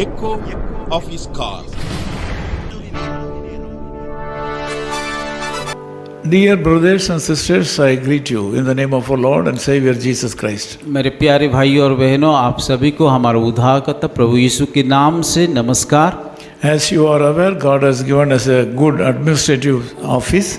echo of his call. Dear brothers and sisters, I greet you in the name of our Lord and Savior Jesus Christ. मेरे प्यारे भाई और बहनों, आप सभी को हमारे उद्धारकर्ता प्रभु यीशु के नाम से नमस्कार। As you are aware, God has given us a good administrative office.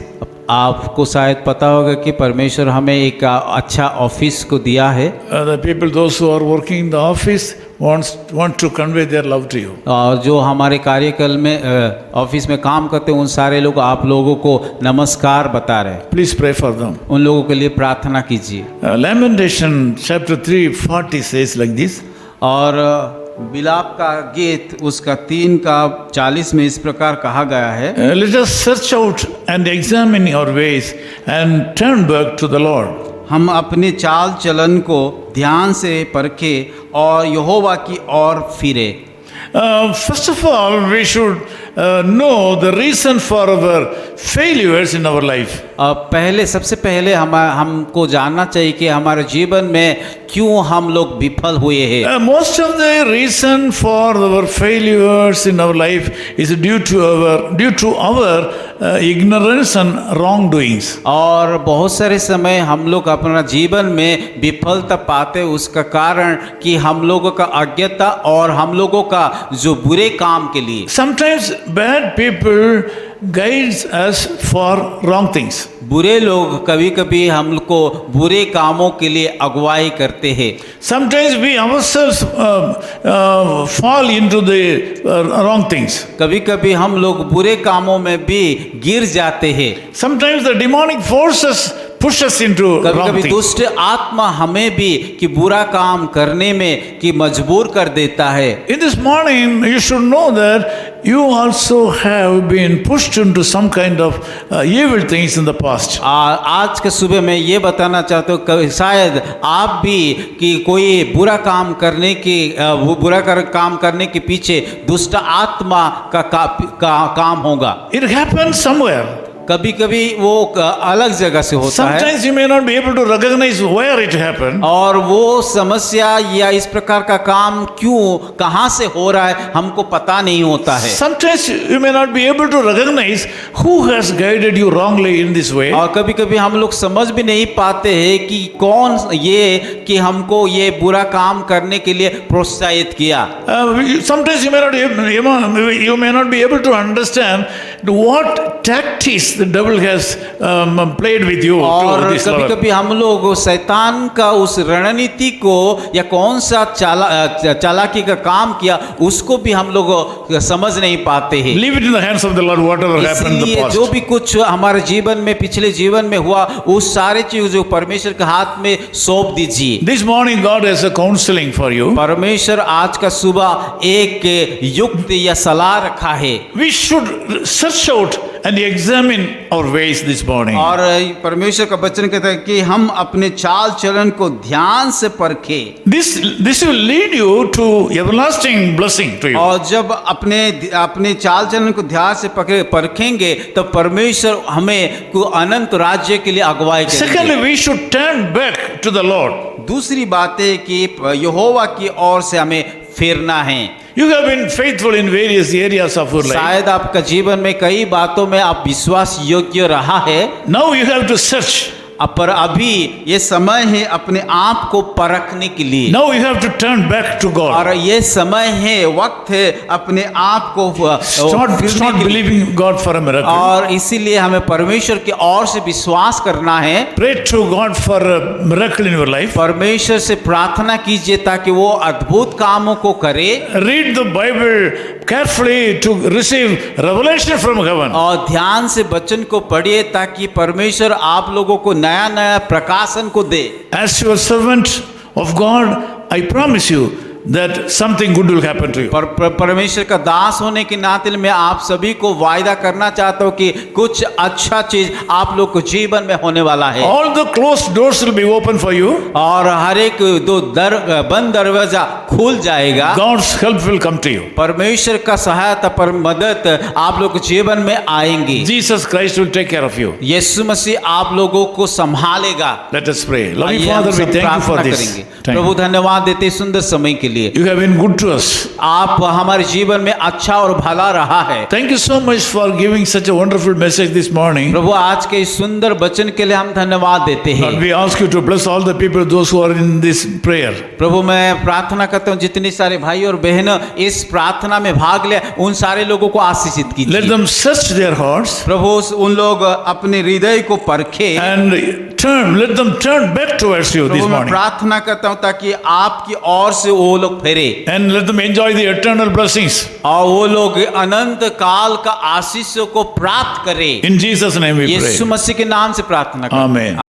आपको शायद पता होगा कि परमेश्वर हमें एक अच्छा ऑफिस को दिया है। The people, those who are working in the office, want to convey their love to you. और जो हमारे कार्यकाल में ऑफिस में काम करते हैं उन सारे लोग आप लोगों को नमस्कार बता रहे हैं। Please pray for them. उन लोगों के लिए प्रार्थना कीजिए। Lamentation chapter 3:40 says like this. और विलाप का गीत उसका 3:40 में इस प्रकार कहा गया है, Let us search out and examine our ways and turn back to the Lord. हम अपने चाल चलन को ध्यान से परखें और यहोवा की ओर फिरे। First of all, we should know the reason for our failures in our life. सबसे पहले हमको जानना चाहिए कि हमारे जीवन में क्यों हम लोग विफल हुए हैं। Most of the reason for our failures in our life is due to our ignorance and wrongdoings. और बहुत सारे समय हम लोग अपना जीवन में विफलता पाते उसका कारण कि हम लोगों का अज्ञता और हम लोगों का जो बुरे काम के लिए। Sometimes bad people guides us for wrong things. बुरे लोग कभी कभी हमको बुरे कामों के लिए अगुवाई करते हैं। Sometimes we ourselves fall into the wrong things. कभी कभी हम लोग बुरे कामों में भी गिर जाते हैं। Sometimes the demonic forces push us into कभी wrong कभी things. दुष्ट आत्मा हमें भी कि बुरा काम करने में कि मजबूर कर देता है। In this morning, you should know that you also have been pushed into some kind of evil things in the past. आज के सुबह मैं ये बताना चाहता हूँ शायद आप भी कि कोई बुरा काम करने के पीछे दुष्ट आत्मा का काम होगा। It happens somewhere. कभी कभी वो अलग जगह से होता है। Sometimes you may not be able to recognize where it happened. और वो समस्या या इस प्रकार का काम क्यों कहाँ से हो रहा है हमको पता नहीं होता है। Sometimes you may not be able to recognize who has guided you wrongly in this way. और कभी कभी हम लोग समझ भी नहीं पाते हैं कि कौन ये कि हमको ये बुरा काम करने के लिए प्रोत्साहित किया। Sometimes you may not be able to understand what tactics the devil has played with you. और to this कभी level. कभी हम लोग शैतान का उस रणनीति को या कौन सा चालाकी का काम किया उसको भी हम लोग समझ नहीं पाते हैं। Leave it in the hands of the Lord, whatever happened in the इसलिए past. जो भी कुछ हमारे जीवन में पिछले जीवन में हुआ उस सारे चीज जो परमेश्वर के हाथ में सौंप दीजिए। This morning God has a counseling for you. परमेश्वर आज का सुबह एक युक्त या सलाह रखा है। We should search out and examine our ways this morning. और परमेश्वर का वचन कहता है कि हम अपने चाल चलन को ध्यान से परखें। This will lead you to everlasting blessing to you. और जब अपने चाल चलन को ध्यान से परखेंगे तो परमेश्वर हमें को अनंत राज्य के लिए अगुवाई करेंगे। Secondly, we should turn back to the Lord. दूसरी बात है कि यहोवा की ओर से हमें फिरना है। You have been faithful in various areas of your life. शायद आपका जीवन में कई बातों में आप विश्वास योग्य रहा है। Now you have to search. पर अभी ये समय है अपने आप को परखने के लिए। Now you have to turn back to God. और ये समय है वक्त है अपने आप को Start believing God for a miracle. और इसीलिए हमें परमेश्वर की ओर से विश्वास करना है। Pray to God for a miracle in your life. परमेश्वर से प्रार्थना कीजिए ताकि वो अद्भुत कामों को करे। Read the Bible carefully to receive revelation from heaven. और ध्यान से वचन को पढ़िए ताकि परमेश्वर आप लोगों को नया नया प्रकाशन को दे। As your servant of God, I promise you that something good will happen to you. परमेश्वर का दास होने के नाते मैं आप सभी को वायदा करना चाहता हूँ कि कुछ अच्छा चीज आप लोग को जीवन में होने वाला है। All the closed doors will be open for you. और हर एक बंद दरवाजा खुल जाएगा। God's help will come to you. परमेश्वर का सहायता पर मदद आप लोग के जीवन में आएंगी। Jesus Christ will take care of you. यीशु मसीह आप लोगों को संभालेगा। Let us pray. Loving आइए Father, हम we सब thank you for प्रार्थना this करेंगे। time. प्रभु धन्यवाद देते सुंदर समय के के लिए। You have been good to us. आप हमारे जीवन में अच्छा और भला रहा है। Thank you so much for giving such a wonderful message this morning. प्रभु आज के इस सुंदर वचन के लिए हम धन्यवाद देते हैं। Lord, we ask you to bless all the people, those who are in this prayer. प्रभु मैं प्रार्थना करता हूँ जितने सारे भाई और बहन इस प्रार्थना में भाग ले उन सारे लोगों को आशीषित Let कीजिए। them search their hearts प्रभु उन लोग अपने हृदय को परखे। and let them turn back towards you this प्रभु मैं morning. प्रार्थना करता हूँ ताकि आपकी ओर से वो लोग फेरे And let them enjoy the eternal blessings. और वो लोग अनंत काल का आशीष को प्राप्त करें। In Jesus' name we pray. यीशु मसीह के नाम से प्रार्थना करते हैं। Amen.